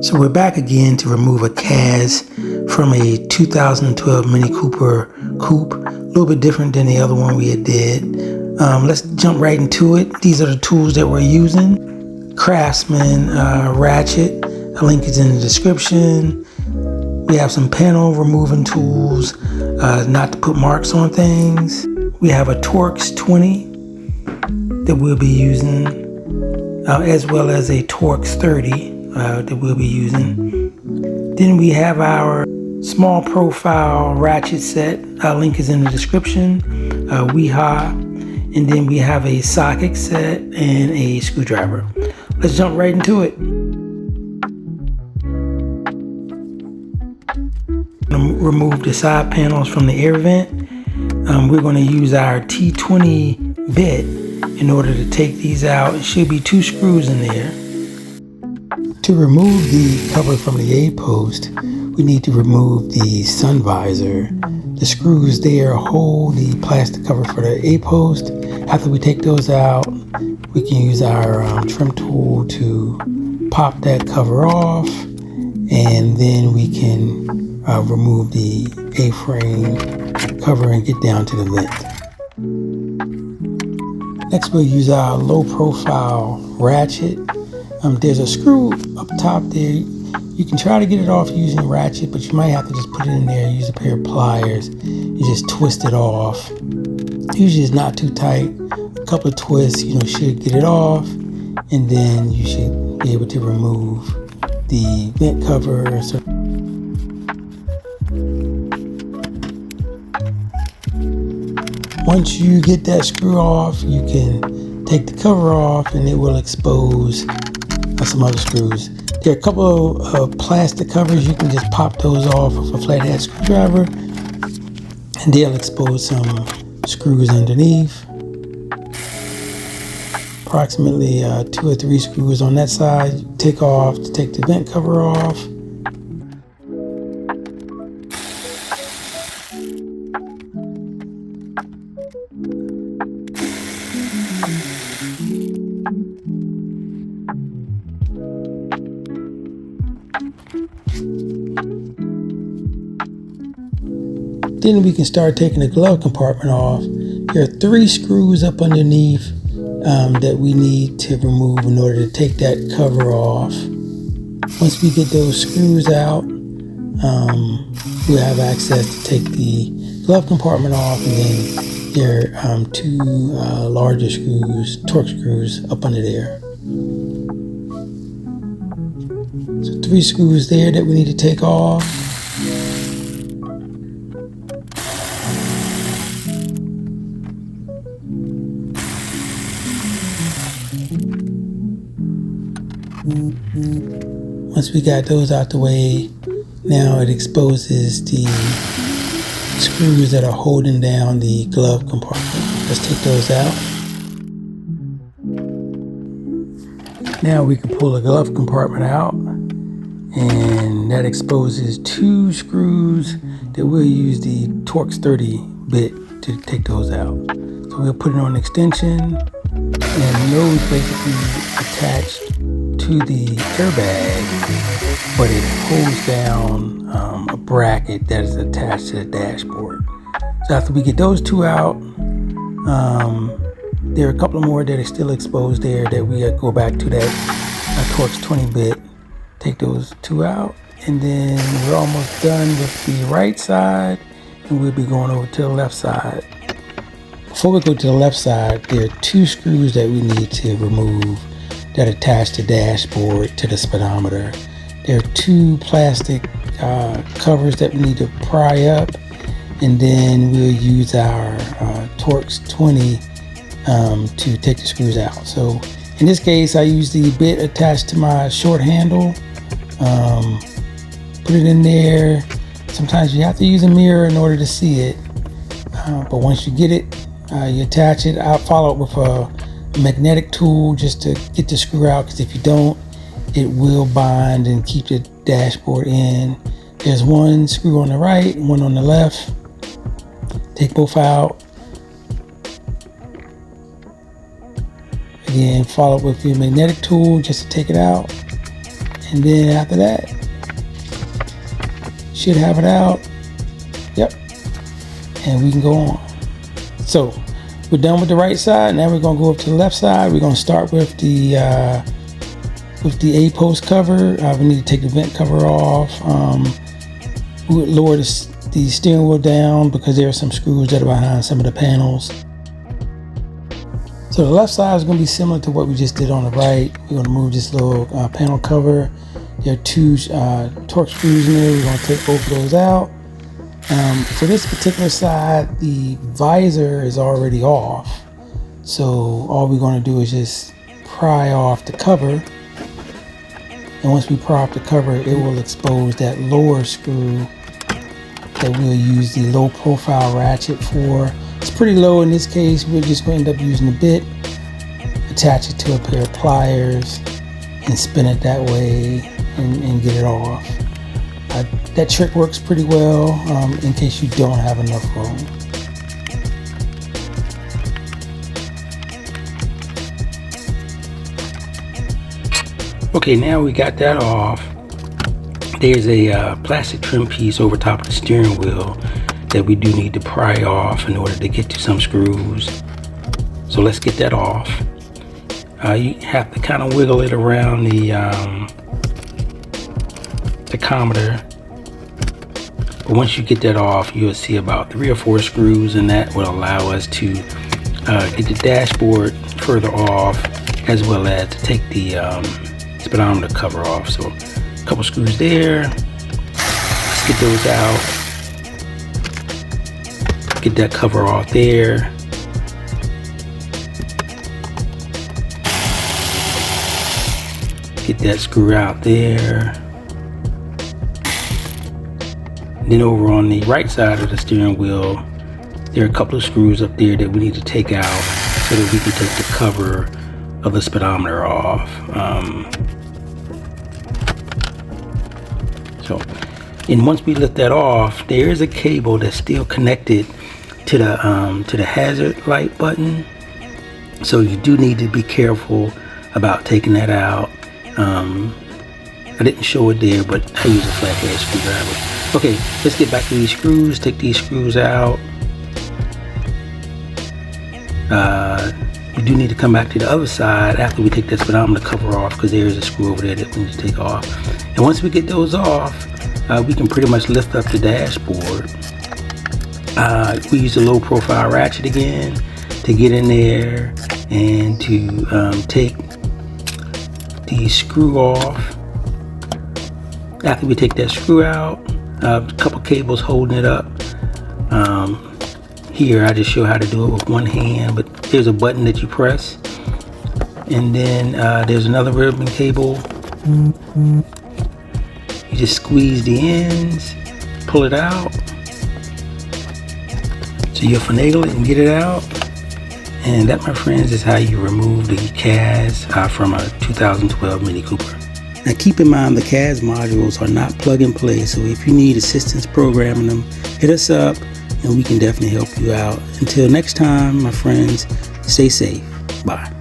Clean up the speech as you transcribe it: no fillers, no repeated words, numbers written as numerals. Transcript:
So we're back again to remove a CAS from a 2012 Mini Cooper Coupe. A little bit different than the other one we had did. Let's jump right into it. These are the tools that we're using. Craftsman ratchet. A link is in the description. We have some panel removing tools, not to put marks on things. We have a Torx 20 that we'll be using, as well as a Torx 30 that we'll be using. Then we have our small profile ratchet set. Link is in the description. Weehaw. And then we have a socket set and a screwdriver. Let's jump right into it. Remove the side panels from the air vent. We're going to use our T20 bit in order to take these out. It should be 2 screws in there. To remove the cover from the A-post, we need to remove the sun visor. The screws there hold the plastic cover for the A-post. After we take those out, we can use our trim tool to pop that cover off, and then we can remove the A-frame cover and get down to the vent. Next, we'll use our low profile ratchet. There's a screw up top there. You can try to get it off using ratchet, but you might have to just put it in there, use a pair of pliers, and just twist it off. Usually it's not too tight. A couple of twists, should get it off, and then you should be able to remove the vent cover. So once you get that screw off, you can take the cover off and it will expose some other screws. There are a couple of plastic covers. You can just pop those off with a flathead screwdriver and they'll expose some screws underneath. Approximately 2 or 3 screws on that side. Take off to take the vent cover off. Then we can start taking the glove compartment off. There are 3 screws up underneath that we need to remove in order to take that cover off. Once we get those screws out, we'll have access to take the glove compartment off, and then there are 2 larger screws, Torx screws, up under there. So 3 screws there that we need to take off. Once we got those out the way, now it exposes the screws that are holding down the glove compartment. Let's take those out. Now we can pull the glove compartment out, and that exposes 2 screws that we'll use the Torx 30 bit to take those out. So we'll put it on extension, and those basically attach to the airbag, but it holds down a bracket that is attached to the dashboard. So after we get those 2 out, there are a couple more that are still exposed there that we go back to that Torx 20 bit, take those 2 out, and then we're almost done with the right side, and we'll be going over to the left side. Before we go to the left side, there are 2 screws that we need to remove that attach the dashboard to the speedometer. There are 2 plastic covers that we need to pry up, and then we'll use our Torx 20 to take the screws out. So in this case, I use the bit attached to my short handle. Put it in there. Sometimes you have to use a mirror in order to see it, but once you get it, you attach it. I'll follow up with a magnetic tool just to get the screw out, because if you don't, it will bind and keep the dashboard in. There's 1 screw on the right and 1 on the left. Take both out. Again, follow up with your magnetic tool just to take it out. And then after that, should have it out. Yep. And we can go on. So we're done with the right side. Now we're gonna go up to the left side. We're gonna start with the A-post cover. We need to take the vent cover off. We would lower the steering wheel down because there are some screws that are behind some of the panels. So the left side is going to be similar to what we just did on the right. We're going to move this little panel cover. There are two torque screws in there. We're going to take both of those out. For this particular side, the visor is already off. So all we're going to do is just pry off the cover. And once we pry off the cover, it will expose that lower screw that we'll use the low profile ratchet for. It's pretty low in this case. We're just going to end up using a bit, attach it to a pair of pliers, and spin it that way and get it off. That trick works pretty well in case you don't have enough room. Okay, now we got that off. There's a plastic trim piece over top of the steering wheel that we do need to pry off in order to get to some screws. So let's get that off. You have to kind of wiggle it around the tachometer. But once you get that off, you'll see about 3 or 4 screws, and that will allow us to get the dashboard further off, as well as to take the speedometer cover off. So a couple screws there. Let's get those out. Get that cover off there. Get that screw out there. Then over on the right side of the steering wheel, there are a couple of screws up there that we need to take out so that we can take the cover of the speedometer off. And once we lift that off, there is a cable that's still connected to the hazard light button. So you do need to be careful about taking that out. I didn't show it there, but I use a flathead screwdriver. Okay, let's get back to these screws. Take these screws out. We do need to come back to the other side after we take that speedometer cover off, because there is a screw over there that we need to take off. And once we get those off, we can pretty much lift up the dashboard. We use the low profile ratchet again to get in there and to take the screw off. After we take that screw out, a couple cables holding it up. Here I just show how to do it with one hand, but there's a button that you press, and then there's another ribbon cable. You just squeeze the ends, pull it out. So you finagle it and get it out. And that, my friends, is how you remove the CAS from a 2012 Mini Cooper. Now keep in mind the CAS modules are not plug and play, so if you need assistance programming them, hit us up and we can definitely help you out. Until next time, my friends, stay safe. Bye.